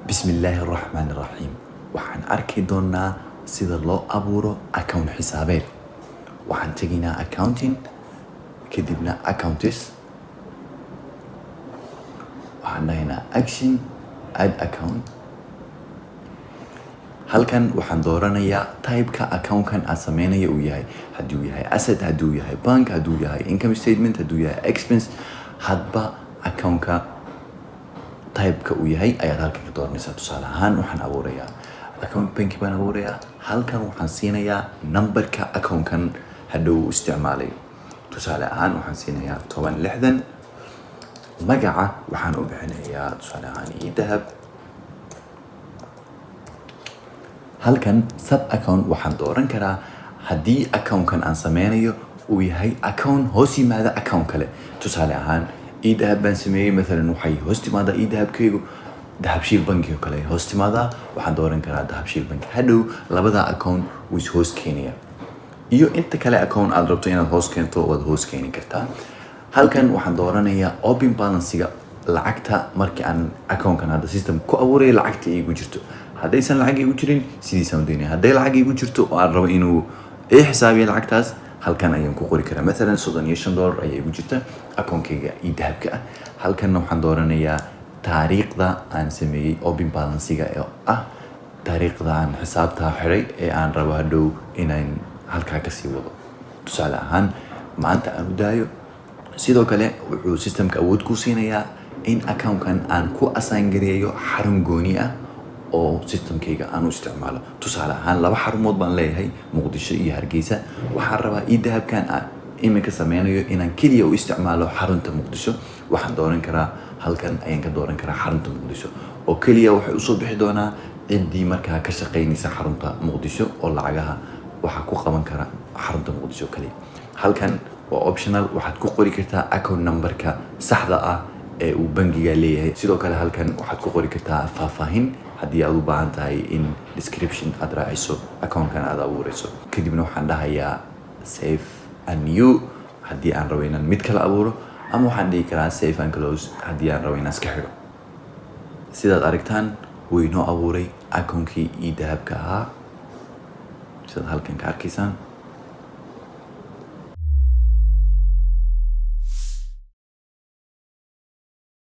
بسم الله الرحمن الرحيم waxaan arki doonaa sida loo abuuro account xisaabeed waxaan teginaa accounting kadibna accounts waxaan dhahaynaa action add account halkan waxaan dooranayaa type-ka account-kan aan sameynayo uu yahay hadduu yahay asset hadduu yahay bank hadduu yahay income statement hadduu yahay expense hadba account-ka type-ka uu yahay ayaad halkan ka dooranaysaa tusaale ahaan waxaan abuurayaa account bank baan abuurayaa halkan waxaan siinayaa numberka account-kan hadhow isticmaalayo tusaale ahaan waxaan siinayaa 1060 magaca waxaan u bixinayaa tusaale ahaan idahab halkan sub account waxaan dooran karaa haddii account-kan aan sameynayo uu yahay account hoos yimaada account kale tusaale ahaan idahab baan sameeyey مثلا waxay hoos timaadaa idahabkaygu dahabshiil banki oo kale hoos timaadaa waxaan dooran karaa dahabshiil banki hadhow labada account wuu is hoos keenaya iyo inta kale account aad rabto inaad hoos keento waad hoos keeni kartaa halkan waxaan dooranayaa open balance-ga lacagta markii aan account-kan hadda system ku abuuray lacagta igu jirto haddaysan lacag igu jirin sidiisaan doonaya hadday lacag igu jirto oo aan rabo inuu xisaabiyo lacagtaas halkan ayaan ku qori karaa مثلا $35 ayaa igu jirta account-kayga idahabka ah halkan waxaan dooranayaa taariikhda aan sameeyey open balance-ga ee ah taariikhda aan xisaabta xiray ee aan rabo hadhow inaan halkaa kasii wado tusaale ahaan maanta aan u daayo sidoo kale wuxuu systemka awood ku siinayaa in account-kan aan ku assign gareeyo xarun gooni ah oo systemkayga aan u isticmaalo tusaale ahaan 2 xarumood baan leeyahay muqdisho iyo hargeysa waxaan rabaa idahabkan aan iminka sameynayo inaan keliya u isticmaalo xarunta muqdisho waxaan dooran karaa halkan ayaan ka dooran karaa xarunta muqdisho oo keliya waxay usoo bixi doonaa ciddii markaa ka shaqeynaysa xarunta muqdisho oo lacagaha waxaa ku qaban kara xarunta muqdisho kaliya halkan waa optional waxaad ku qori kartaa account number-ka saxda ah ee uu bangiga leeyahay sidoo kale halkan waxaad ku qori kartaa faahfaahin haddii aad u baahan tahay in description aad raaciso account-kan aad abuurayso kadibna waxaan dhahayaa save and new haddii aan rabo inaan mid kala abuuro ama waxaan dhihi karaa save and close haddii aan rabo inaan iska xidho sidaad aragtaan wuu inoo abuuray account-kii idahabka ahaa sidaad halkan ka arkaysaan